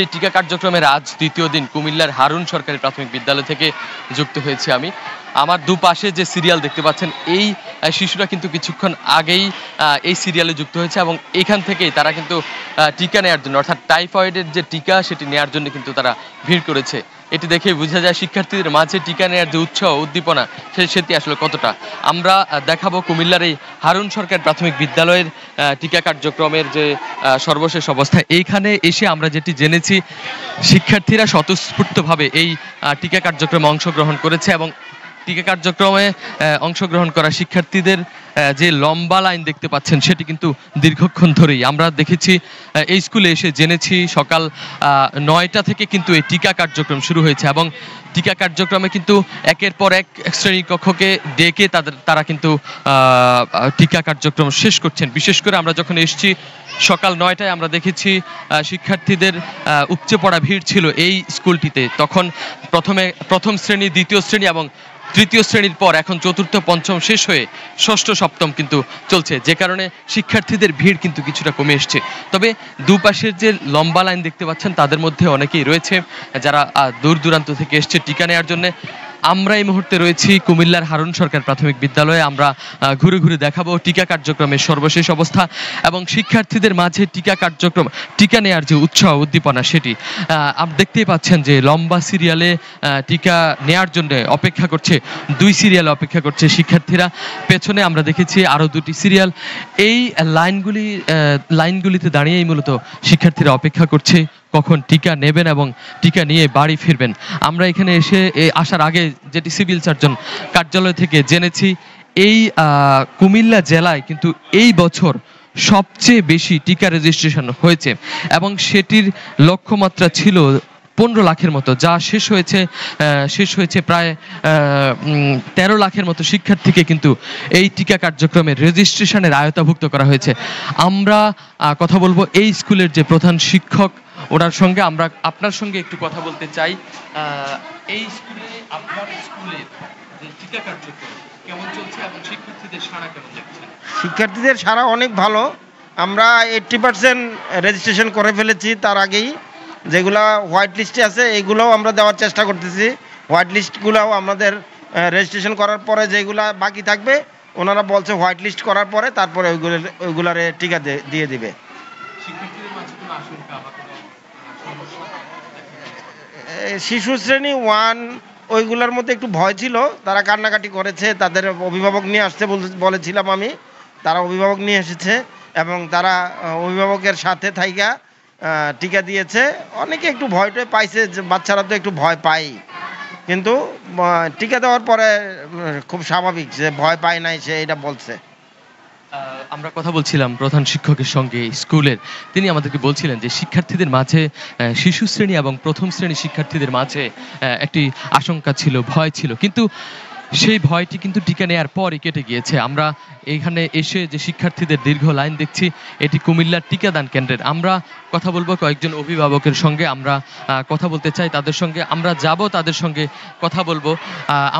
এই টিকা কার্যক্রমের আজ দ্বিতীয় দিন কুমিল্লার হারুন সরকারি প্রাথমিক বিদ্যালয় থেকে যুক্ত হয়েছি আমি। আমার দুপাশে যে সিরিয়াল দেখতে পাচ্ছেন এই শিশুরা কিন্তু কিছুক্ষণ আগেই এই সিরিয়ালে যুক্ত হয়েছে এবং এখান থেকেই তারা কিন্তু টিকা নেয়ার জন্য অর্থাৎ টাইফয়েডের যে টিকা সেটি নেয়ার জন্য কিন্তু তারা ভিড় করেছে। এটি দেখে বোঝা যায় শিক্ষার্থীদের মাঝে টিকা নেয়ার যে উৎসাহ উদ্দীপনা সেটি আসলে কতটা। আমরা দেখাবো কুমিল্লার এই হারুন সরকার প্রাথমিক বিদ্যালয়ের টিকা কার্যক্রমের যে সর্বশেষ অবস্থা। এইখানে এসে আমরা যেটি জেনেছি শিক্ষার্থীরা স্বতঃস্ফূর্তভাবে এই টিকা কার্যক্রমে অংশগ্রহণ করেছে এবং টিকা কার্যক্রমে অংশগ্রহণ করা শিক্ষার্থীদের যে লম্বা লাইন দেখতে পাচ্ছেন সেটি কিন্তু দীর্ঘক্ষণ ধরেই আমরা দেখেছি। এই স্কুলে এসে জেনেছি সকাল ৯টা থেকে কিন্তু এই টিকা কার্যক্রম শুরু হয়েছে এবং টিকা কার্যক্রমে কিন্তু একের পর এক শ্রেণী কক্ষকে ডেকে তারা কিন্তু টিকা কার্যক্রম শেষ করছেন। বিশেষ করে আমরা যখন এসেছি সকাল ৯টায় আমরা দেখেছি শিক্ষার্থীদের উপচে পড়া ভিড় ছিল এই স্কুলটিতে। তখন প্রথম শ্রেণী, দ্বিতীয় শ্রেণী এবং তৃতীয় শ্রেণীর পর এখন চতুর্থ পঞ্চম শেষ হয়ে ষষ্ঠ সপ্তম কিন্তু চলছে, যে কারণে শিক্ষার্থীদের ভিড় কিন্তু কিছুটা কমে এসছে। তবে দুপাশের যে লম্বা লাইন দেখতে পাচ্ছেন তাদের মধ্যে অনেকেই রয়েছে যারা দূর দূরান্ত থেকে এসছে টিকা নেওয়ার জন্য। আমরা এই মুহূর্তে রয়েছি কুমিল্লার হারুন সরকার প্রাথমিক বিদ্যালয়ে। আমরা ঘুরে ঘুরে দেখাবো টিকা কার্যক্রমের সর্বশেষ অবস্থা এবং শিক্ষার্থীদের মাঝে টিকা নেওয়ার যে উৎসাহ উদ্দীপনা সেটি আপনি দেখতেই পাচ্ছেন যে লম্বা সিরিয়ালে টিকা নেওয়ার জন্য অপেক্ষা করছে, 2 সিরিয়াল অপেক্ষা করছে শিক্ষার্থীরা। পেছনে আমরা দেখেছি আরো 2টি সিরিয়াল। এই লাইনগুলিতে দাঁড়িয়েই মূলত শিক্ষার্থীরা অপেক্ষা করছে কখন টিকা নেবেন এবং টিকা নিয়ে বাড়ি ফিরবেন। আমরা এখানে আসার আগে যেটি সিভিল সার্জন কার্যালয় থেকে জেনেছি এই কুমিল্লা জেলায় কিন্তু এই বছর সবচেয়ে বেশি টিকা রেজিস্ট্রেশন হয়েছে এবং সেটির লক্ষ্যমাত্রা ছিল 15 লাখের মতো, যা শেষ হয়েছে প্রায় 13 লাখের মতো শিক্ষার্থীকে কিন্তু এই টিকা কার্যক্রমের রেজিস্ট্রেশনের আওতাভুক্ত করা হয়েছে। আমরা কথা বলবো এই স্কুলের যে প্রধান শিক্ষক ওনার সঙ্গে। আমরা আপনার সঙ্গে একটু কথা বলতে চাই। এই স্কুলে আপনার স্কুলের যে টিকা কার্যক্রম কেমন চলছে এবং শিক্ষার্থীদের সাড়া কেমন দেখছেন? শিক্ষার্থীদের সাড়া অনেক ভালো। আমরা 80% রেজিস্ট্রেশন করে ফেলেছি তার আগেই। যেগুলো হোয়াইট লিস্টে আছে এইগুলোও আমরা দেওয়ার চেষ্টা করতেছি। হোয়াইট লিস্টগুলোও আমাদের রেজিস্ট্রেশন করার পরে যেগুলা বাকি থাকবে ওনারা বলছে হোয়াইট লিস্ট করার পরে তারপরে ওইগুলারে টিকা দিয়ে দিবে। শিশু শ্রেণী 1 ওইগুলোর মধ্যে একটু ভয় ছিল, তারা কান্নাকাটি করেছে, তাদের অভিভাবক নিয়ে আসতে বলেছিলাম আমি। তারা অভিভাবক নিয়ে এসেছে এবং তারা অভিভাবকের সাথে থাইকা টিকা দিয়েছে। অনেকে একটু ভয়টাই পাইছে, যে বাচ্চারা তো একটু ভয় পায়, কিন্তু টিকা দেওয়ার পরে খুব স্বাভাবিক যে ভয় পায় নাই, সে এটা বলছে। আমরা কথা বলছিলাম প্রধান শিক্ষকের সঙ্গে স্কুলের। তিনি আমাদেরকে বলছিলেন যে শিক্ষার্থীদের মাঝে শিশু শ্রেণী এবং প্রথম শ্রেণী শিক্ষার্থীদের মাঝে একটি আশঙ্কা ছিল, ভয় ছিল, কিন্তু সেই ভয়টি কিন্তু টিকা নেওয়ার পরই কেটে গিয়েছে। আমরা এখানে এসে যে শিক্ষার্থীদের দীর্ঘ লাইন দেখছি এটি কুমিল্লার টিকাদান কেন্দ্রের। আমরা কথা বলবো কয়েকজন অভিভাবকের সঙ্গে, আমরা কথা বলতে চাই তাদের সঙ্গে। আমরা যাব তাদের সঙ্গে কথা বলবো।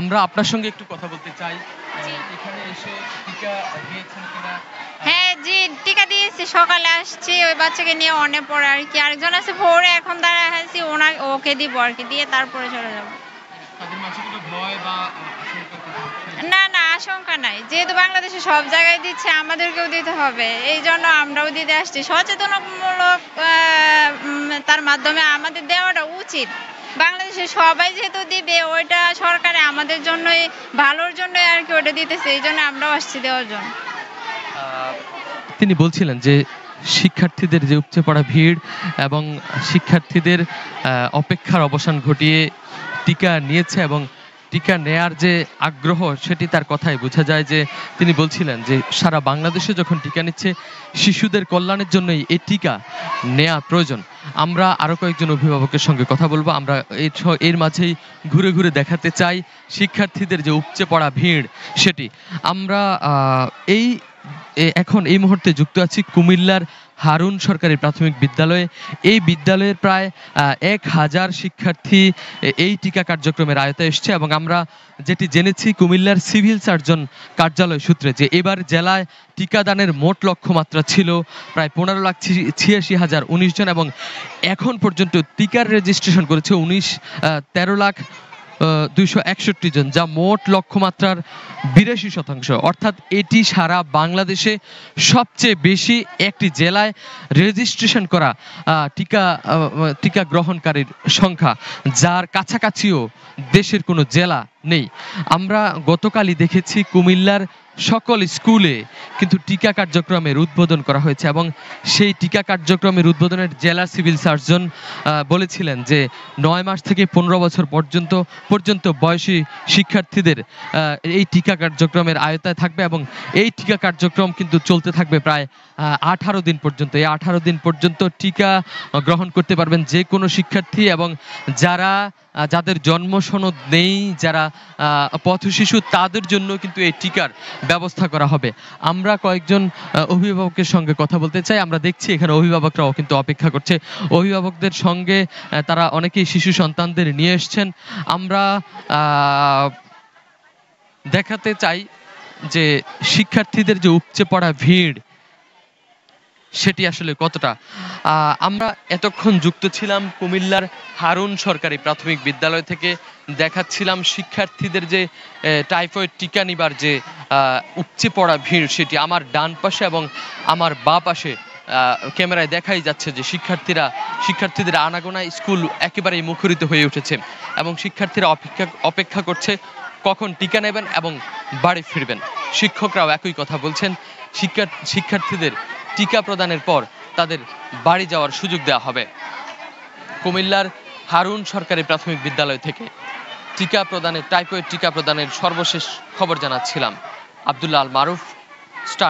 আমরা আপনার সঙ্গে একটু কথা বলতে চাই। এখানে এসে টিকা দিয়েছেন কিনা? হ্যাঁ জি, টিকা দিয়েছি, সকালে আসছি ওই বাচ্চাকে নিয়ে অনেক পরে আর কি। আরেকজন আছে ভোরে, এখন দাঁড়ায় আছি, ওকে দিব আর কি, দিয়ে তারপরে চলে যাবো। না না, আশঙ্কা নাই, যেহেতু বাংলাদেশে সব জায়গায় দিচ্ছে আমাদেরকেও দিতে হবে, এই জন্য আমরাও দিতে আসছি। সচেতনমূলক তার মাধ্যমে আমাদের দেওয়াটা উচিত। বাংলাদেশে সবাই যেহেতু দিবে, ওইটা সরকারে আমাদের জন্যই, ভালোর জন্য আর কি ওটা দিতেছে, এই জন্য আমরাও আসছি দেওয়ার জন্য। তিনি বলছিলেন যে শিক্ষার্থীদের যে উপচে পড়া ভিড় এবং শিক্ষার্থীদের অপেক্ষার অবসান ঘটিয়ে টিকা নিয়েছে এবং টিকা নেয়ার যে আগ্রহ সেটি তার কথায় বোঝা যায়। যে তিনি বলছিলেন যে সারা বাংলাদেশে যখন টিকা নিচ্ছে শিশুদের কল্যাণের জন্যই এই টিকা নেওয়া প্রয়োজন। আমরা আরো কয়েকজন অভিভাবকের সঙ্গে কথা বলবো। আমরা এর মাঝেই ঘুরে ঘুরে দেখাতে চাই শিক্ষার্থীদের যে উপচে পড়া ভিড় সেটি। আমরা এখন এই মুহূর্তে যুক্ত আছি কুমিল্লার হারুন সরকারি প্রাথমিক বিদ্যালয়ে। এই বিদ্যালয়ের প্রায় 1000 শিক্ষার্থী এই টিকা কার্যক্রমের আয়তায় এসছে এবং আমরা যেটি জেনেছি কুমিল্লার সিভিল সার্জন কার্যালয় সূত্রে যে এবার জেলায় টিকাদানের মোট লক্ষ্যমাত্রা ছিল প্রায় 15,86,019 জন এবং এখন পর্যন্ত টিকার রেজিস্ট্রেশন করেছে 13,02,61 জন, যা মোট লক্ষ্যমাত্রার 82%। অর্থাৎ এটি সারা বাংলাদেশে সবচেয়ে বেশি একটি জেলায় রেজিস্ট্রেশন করা টিকা গ্রহণকারীর সংখ্যা, যার কাছাকাছিও দেশের কোনো জেলা নেই। আমরা গতকালই দেখেছি কুমিল্লার সকল স্কুলে কিন্তু টিকা কার্যক্রমের উদ্বোধন করা হয়েছে এবং সেই টিকা কার্যক্রমের উদ্বোধনের জেলা সিভিল সার্জন বলেছিলেন যে 9 মাস থেকে 15 বছর পর্যন্ত বয়সী শিক্ষার্থীদের এই টিকা কার্যক্রমের আয়তায় থাকবে এবং এই টিকা কার্যক্রম কিন্তু চলতে থাকবে প্রায় 18 দিন পর্যন্ত। এই 18 দিন পর্যন্ত টিকা গ্রহণ করতে পারবেন যে কোনো শিক্ষার্থী এবং যাদের জন্ম সনদ নেই, যারা পথশিশু, তাদের জন্য কিন্তু এই টিকার ব্যবস্থা করা হবে। আমরা কয়েকজন অভিভাবকের সঙ্গে কথা বলতে চাই। আমরা দেখছি এখানে অভিভাবকরাও কিন্তু অপেক্ষা করছে। অভিভাবকদের সঙ্গে তারা অনেকেই শিশু সন্তানদের নিয়ে এসছেন। আমরা দেখাতে চাই যে শিক্ষার্থীদের যে উপচে পড়া ভিড় সেটি আসলে কতটা। আমরা এতক্ষণ যুক্ত ছিলাম কুমিল্লার হারুন সরকারি প্রাথমিক বিদ্যালয় থেকে, দেখাচ্ছিলাম শিক্ষার্থীদের যে টাইফয়েড টিকা নিবার যে উপচে পড়া ভিড় সেটি আমার ডান পাশে এবং আমার বাঁ পাশে ক্যামেরায় দেখাই যাচ্ছে যে শিক্ষার্থীদের আনাগোনায় স্কুল একেবারেই মুখরিত হয়ে উঠেছে এবং শিক্ষার্থীরা অপেক্ষা করছে কখন টিকা নেবেন এবং বাড়ি ফিরবেন। শিক্ষকরাও একই কথা বলছেন, শিক্ষার্থীদের টিকা প্রদানের পর তাদের বাড়ি যাওয়ার সুযোগ দেওয়া হবে। কুমিল্লার হারুন সরকারি প্রাথমিক বিদ্যালয় থেকে টাইফয়েড টিকা প্রদানের সর্বশেষ খবর জানাচ্ছিলাম। আব্দুল্লাহ আল মারুফ,